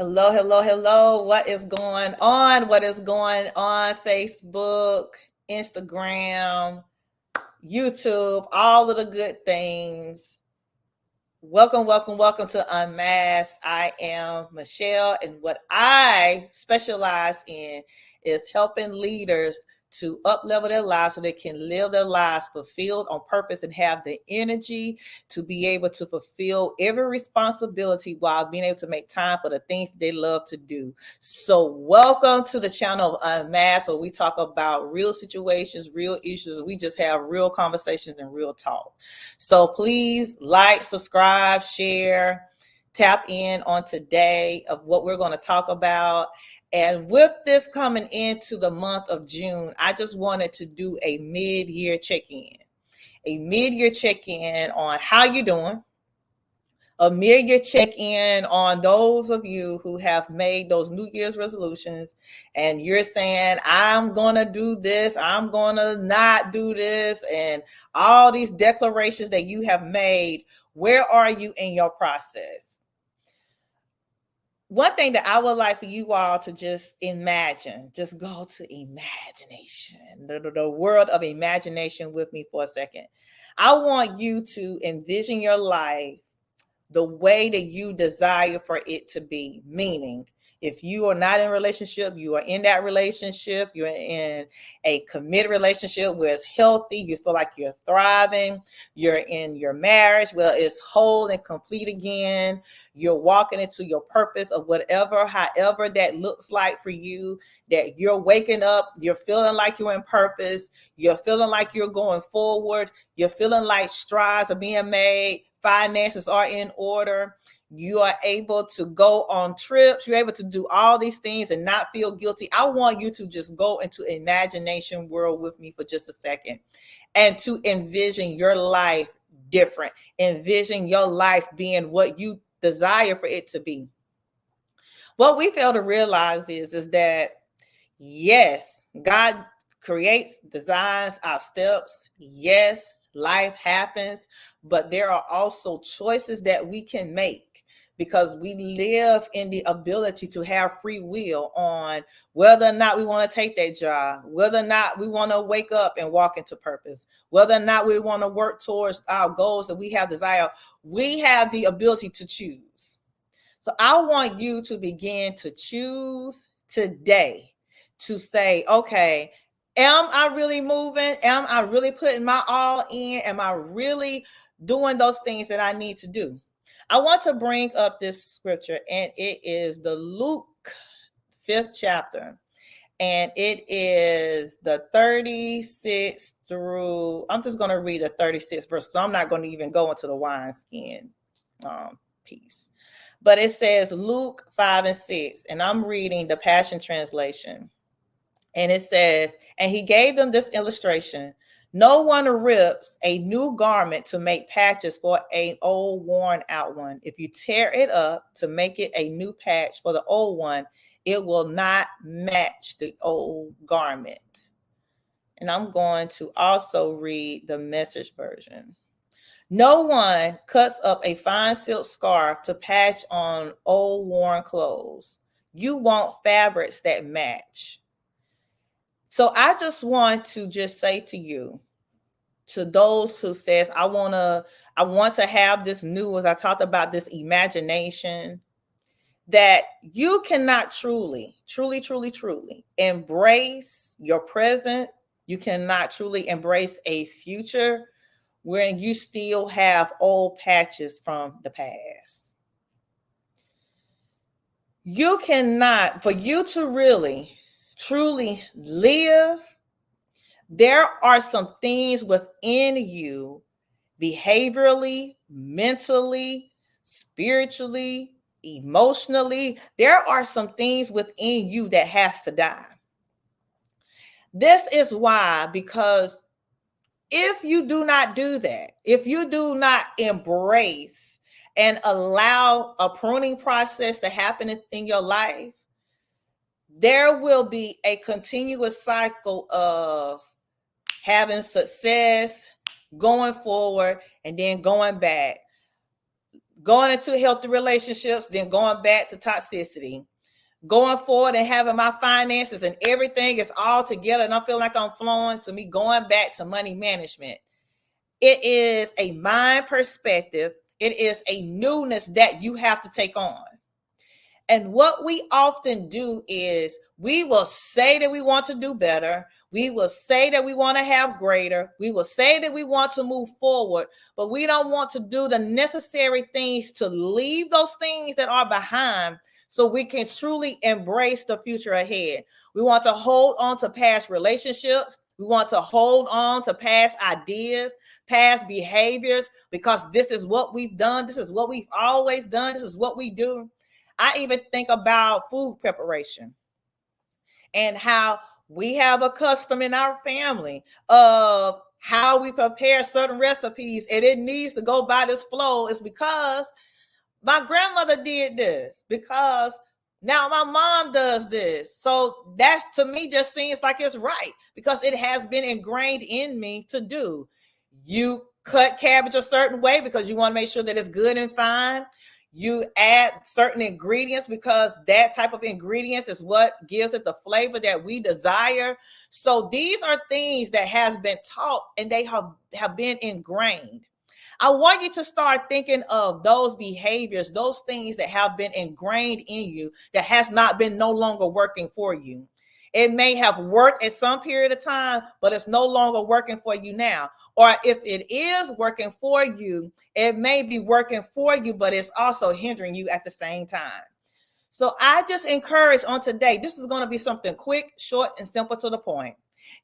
Hello, hello, hello. What is going on? What is going on? Facebook, Instagram, YouTube, all of the good things. Welcome, welcome, welcome to Unmasked. I am Michelle, and what I specialize in is helping leaders to up level their lives so they can live their lives fulfilled on purpose and have the energy to be able to fulfill every responsibility while being able to make time for the things that they love to do. So welcome to the channel of Unmasked, where we talk about real situations, real issues, and we just have real conversations and real talk. So please like, subscribe, share, tap in on today of what we're going to talk about. And with this coming into the month of June, I just wanted to do a mid-year check-in. A mid-year check-in on how you're doing. A mid-year check-in on those of you who have made those New Year's resolutions and you're saying, I'm going to do this, I'm going to not do this, and all these declarations that you have made. Where are you in your process? One thing that I would like for you all to just imagine, just go to imagination, the world of imagination with me for a second. I want you to envision your life the way that you desire for it to be. Meaning, if you are not in a relationship, you are in that relationship, you're in a committed relationship where it's healthy, you feel like you're thriving, you're in your marriage where it's whole and complete again, you're walking into your purpose of whatever, however that looks like for you, that you're waking up, you're feeling like you're in purpose, you're feeling like you're going forward, you're feeling like strides are being made, finances are in order, you are able to go on trips, you're able to do all these things and not feel guilty. I want you to just go into imagination world with me for just a second and to envision your life different. Envision your life being what you desire for it to be. What we fail to realize is that yes, God creates, designs our steps. Yes, life happens, but there are also choices that we can make because we live in the ability to have free will on whether or not we want to take that job, whether or not we want to wake up and walk into purpose, whether or not we want to work towards our goals that we have desire. We have the ability to choose. So I want you to begin to choose today to say, okay, am I really moving? Am I really putting my all in? Am I really doing those things that I need to do? I want to bring up this scripture, and it is the Luke 5th chapter. And it is the 36 through, I'm just going to read the 36th verse because I'm not going to even go into the wineskin piece. But it says Luke 5 and 6, and I'm reading the Passion Translation. And it says, and he gave them this illustration. No one rips a new garment to make patches for an old worn out one. If you tear it up to make it a new patch for the old one, it will not match the old garment. And I'm going to also read the Message version. No one cuts up a fine silk scarf to patch on old worn clothes. You want fabrics that match. So I just want to just say to you, to those who says, I want to have this new, as I talked about this imagination, that you cannot truly embrace your present. You cannot truly embrace a future when you still have old patches from the past. You cannot, for you to really, truly live, there are some things within you, behaviorally, mentally, spiritually, emotionally. There are some things within you that has to die. This is why, because if you do not do that, if you do not embrace and allow a pruning process to happen in your life, there will be a continuous cycle of having success, going forward, and then going back. going into healthy relationships, then going back to toxicity, going forward and having my finances and everything is all together and I feel like I'm flowing, to me going back to money management. It is a mind perspective. It is a newness that you have to take on. And what we often do is we will say that we want to do better. We will say that we want to have greater. We will say that we want to move forward, but we don't want to do the necessary things to leave those things that are behind so we can truly embrace the future ahead. We want to hold on to past relationships. We want to hold on to past ideas, past behaviors, because this is what we've done. This is what we've always done. This is what we do. I even think about food preparation and how we have a custom in our family of how we prepare certain recipes, and it needs to go by this flow. It's because my grandmother did this, because now my mom does this. So that's, to me, just seems like it's right because it has been ingrained in me to do. You cut cabbage a certain way because you want to make sure that it's good and fine. You add certain ingredients because that type of ingredients is what gives it the flavor that we desire. So these are things that has been taught and they have been ingrained. I want you to start thinking of those behaviors, those things that have been ingrained in you that has not been no longer working for you. It may have worked at some period of time, but it's no longer working for you now. Or if it is working for you, it may be working for you, but it's also hindering you at the same time. So I just encourage on today, this is going to be something quick, short, and simple to the point,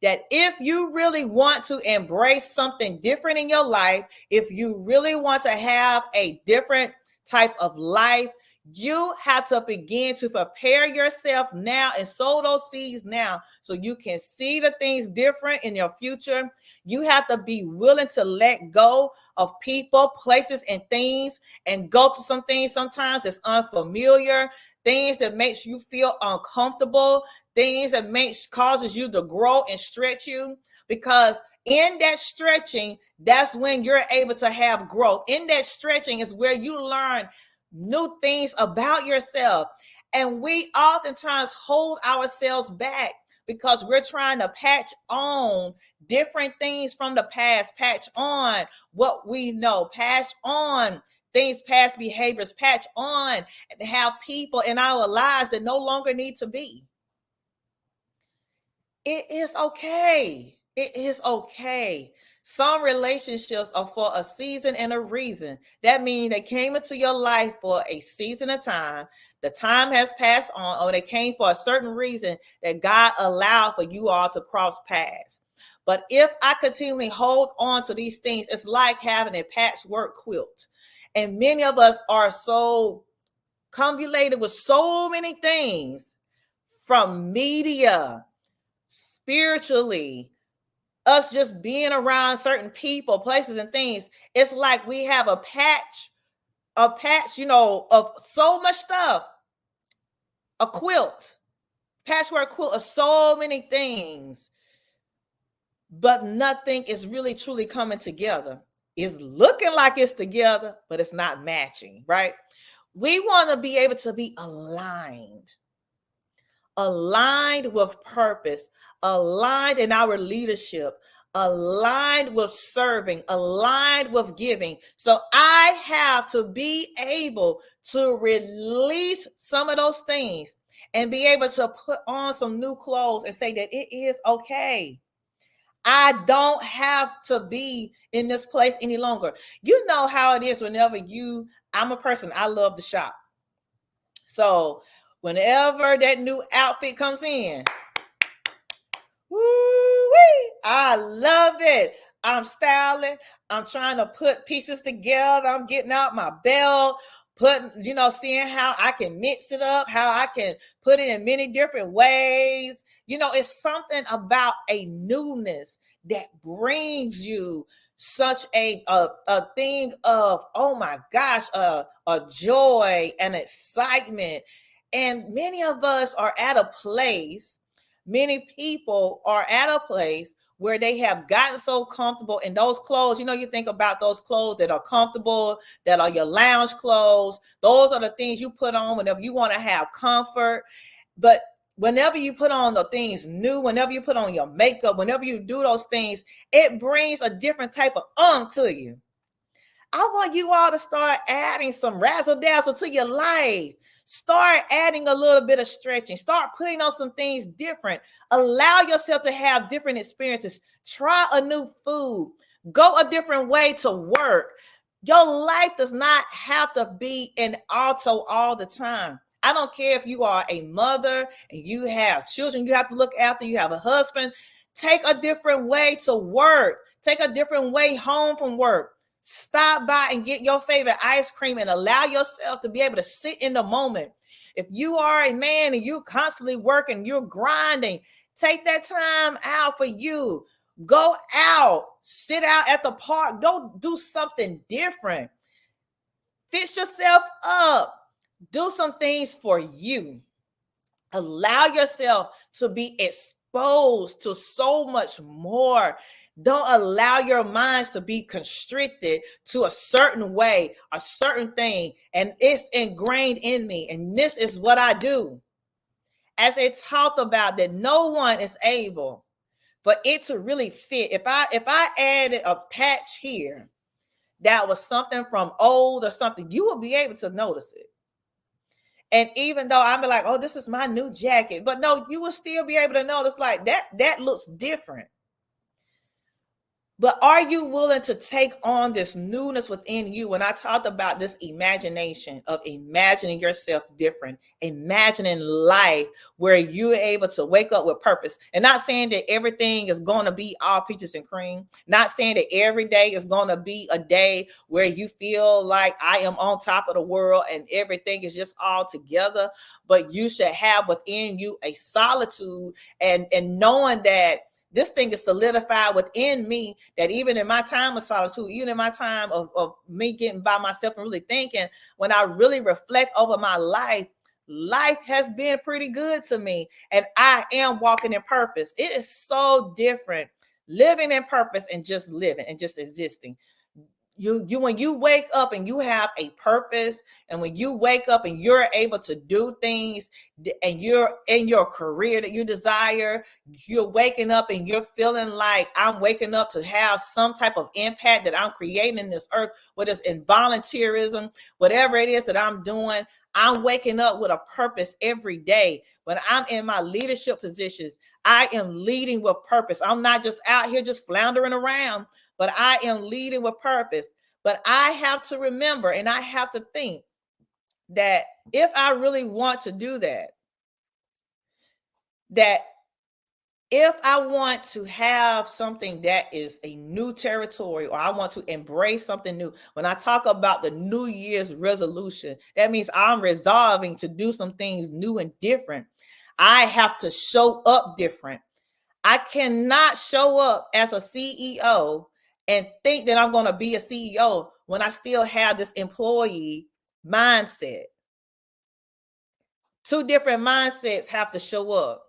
that if you really want to embrace something different in your life, if you really want to have a different type of life, you have to begin to prepare yourself now and sow those seeds now so you can see the things different in your future. You have to be willing to let go of people, places, and things and go to some things sometimes that's unfamiliar, things that makes you feel uncomfortable, things that causes you to grow and stretch you, because in that stretching, that's when you're able to have growth. In that stretching is where you learn new things about yourself. And we oftentimes hold ourselves back because we're trying to patch on different things from the past, patch on what we know, patch on things, past behaviors, patch on and have people in our lives that no longer need to be. It is okay. It is okay. Some relationships are for a season and a reason. That means they came into your life for a season of time. The time has passed on, or they came for a certain reason that God allowed for you all to cross paths. But if I continually hold on to these things, it's like having a patchwork quilt. And many of us are so convoluted with so many things, from media, spiritually, us just being around certain people, places, and things. It's like we have a patch, of so much stuff, a quilt, patchwork quilt of so many things, but nothing is really truly coming together. It's looking like it's together, but it's not matching, right? We want to be able to be aligned with purpose, aligned in our leadership, aligned with serving, aligned with giving. So I have to be able to release some of those things and be able to put on some new clothes and say that it is okay. I don't have to be in this place any longer. You know how it is whenever I'm a person, I love to shop. So whenever that new outfit comes in, woo-wee, I love it. I'm styling. I'm trying to put pieces together. I'm getting out my belt, seeing how I can mix it up, how I can put it in many different ways. It's something about a newness that brings you such a thing of, oh my gosh, a joy and excitement. And many of us are at a place Many people are at a place where they have gotten so comfortable in those clothes. You think about those clothes that are comfortable, that are your lounge clothes. Those are the things you put on whenever you want to have comfort. But whenever you put on the things new, whenever you put on your makeup, whenever you do those things, it brings a different type of to you. I want you all to start adding some razzle dazzle to your life. Start adding a little bit of stretching. Start putting on some things different. Allow yourself to have different experiences. Try a new food. Go a different way to work. Your life does not have to be in auto all the time. I don't care if you are a mother and you have children you have to look after, you have a husband. Take a different way to work. Take a different way home from work. Stop by and get your favorite ice cream and allow yourself to be able to sit in the moment. If you are a man and you're constantly working, you're grinding, take that time out for you. Go out, sit out at the park. Don't do something different. Fix yourself up. Do some things for you. Allow yourself to be exposed to so much more. Don't allow your minds to be constricted to a certain way, a certain thing, and it's ingrained in me. And this is what I do. As it talked about, that no one is able for it to really fit. If I added a patch here that was something from old or something, you will be able to notice it. And even though I'm like, oh, this is my new jacket, but no, you will still be able to notice like that looks different. But are you willing to take on this newness within you? When I talked about this imagination of imagining yourself different, imagining life where you're able to wake up with purpose, and not saying that everything is going to be all peaches and cream, not saying that every day is going to be a day where you feel like I am on top of the world and everything is just all together, but you should have within you a solitude and knowing that this thing is solidified within me, that even in my time of solitude, even in my time of me getting by myself and really thinking, when I really reflect over my life has been pretty good to me. And I am walking in purpose. It is so different living in purpose and just living and just existing. You when you wake up and you have a purpose, and when you wake up and you're able to do things and you're in your career that you desire, you're waking up and you're feeling like I'm waking up to have some type of impact that I'm creating in this earth, whether it's in volunteerism, whatever it is that I'm doing. I'm waking up with a purpose every day. When I'm in my leadership positions, I am leading with purpose. I'm not just out here just floundering around, but I am leading with purpose. But I have to remember and I have to think that if I really want to do that if I want to have something that is a new territory, or I want to embrace something new, when I talk about the New Year's resolution, that means I'm resolving to do some things new and different. I have to show up different. I cannot show up as a CEO and think that I'm going to be a CEO when I still have this employee mindset. Two different mindsets have to show up.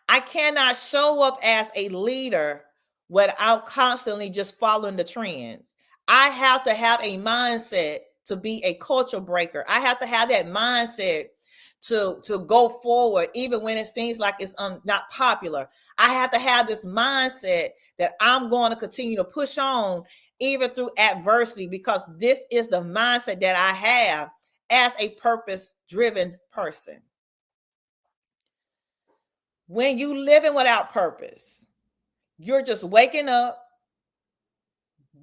I cannot show up as a leader without constantly just following the trends. I have to have a mindset to be a culture breaker. I have to have that mindset to go forward, even when it seems like it's not popular. I have to have this mindset that I'm going to continue to push on even through adversity, because this is the mindset that I have as a purpose-driven person. When you living without purpose, you're just waking up,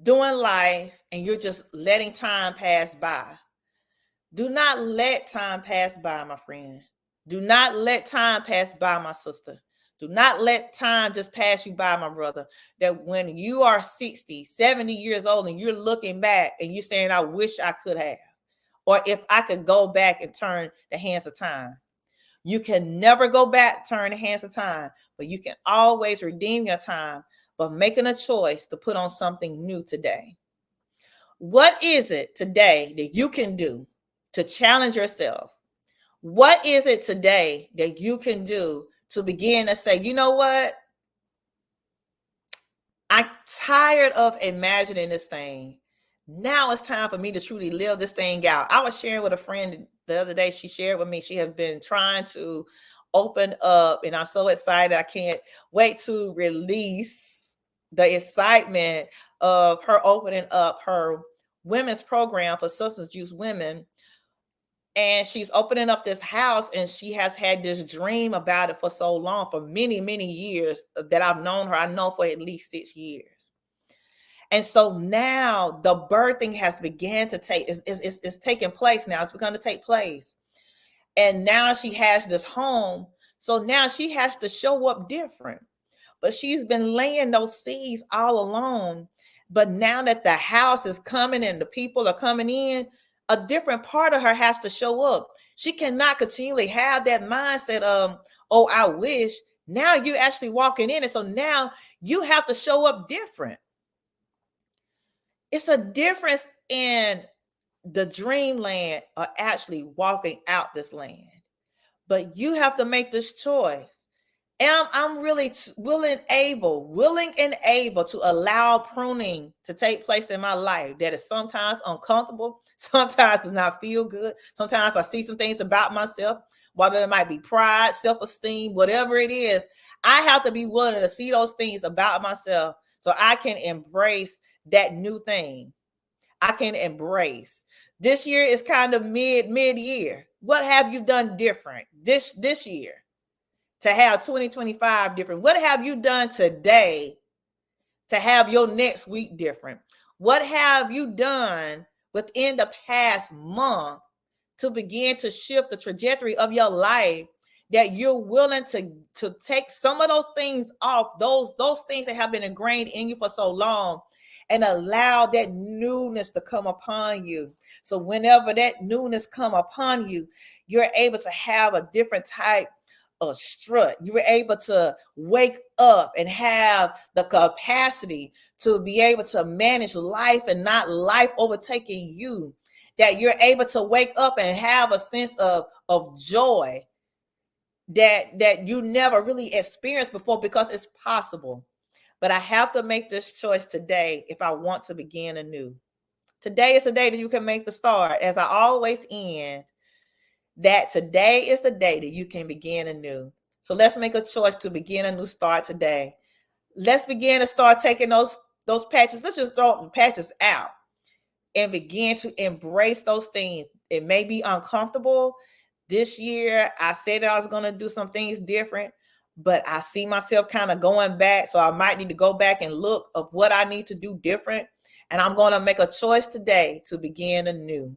doing life, and you're just letting time pass by. Do not let time pass by, my friend. Do not let time pass by, my sister. Do not let time just pass you by, my brother. That when you are 60, 70 years old and you're looking back and you're saying, I wish I could have, or if I could go back and turn the hands of time. You can never go back, turn the hands of time, but you can always redeem your time by making a choice to put on something new today. What is it today that you can do to challenge yourself? What is it today that you can do to begin to say, you know what? I'm tired of imagining this thing. Now it's time for me to truly live this thing out. I was sharing with a friend the other day. She shared with me she has been trying to open up, and I'm so excited. I can't wait to release the excitement of her opening up her women's program for substance use women. And she's opening up this house, and she has had this dream about it for so long, for many, many years that I've known her. I know for at least 6 years. And so now the birthing has began to take, it's taking place now. It's begun to take place. And now she has this home. So now she has to show up different. But she's been laying those seeds all along. But now that the house is coming and the people are coming in, a different part of her has to show up. She cannot continually have that mindset of, oh, I wish. Now you're actually walking in it. So now you have to show up different. It's a difference in the dreamland or actually walking out this land. But you have to make this choice. And I'm really willing and able to allow pruning to take place in my life that is sometimes uncomfortable, sometimes does not feel good. Sometimes I see some things about myself, whether it might be pride, self-esteem, whatever it is. I have to be willing to see those things about myself so I can embrace that new thing. I can embrace. This year is kind of mid-year. What have you done different this year to have 2025 different? What have you done today to have your next week different? What have you done within the past month to begin to shift the trajectory of your life, that you're willing to take some of those things off, those things that have been ingrained in you for so long, and allow that newness to come upon you? So whenever that newness come upon you, you're able to have a different type of strut. You were able to wake up and have the capacity to be able to manage life and not life overtaking you. That you're able to wake up and have a sense of joy that you never really experienced before, because it's possible. But I have to make this choice today if I want to begin anew. Today is the day that you can make the start. As I always end, that today is the day that you can begin anew. So let's make a choice to begin a new start today. Let's begin to start taking those patches. Let's just throw the patches out and begin to embrace those things. It may be uncomfortable. This year, I said that I was going to do some things different, but I see myself kind of going back. So I might need to go back and look of what I need to do different. And I'm going to make a choice today to begin anew.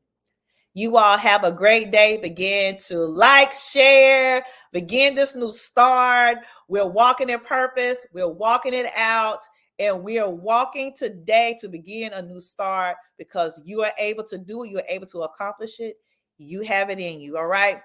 You all have a great day. Begin to like, share, begin this new start. We're walking in purpose. We're walking it out. And we are walking today to begin a new start, because you are able to do it. You're able to accomplish it. You have it in you. All right.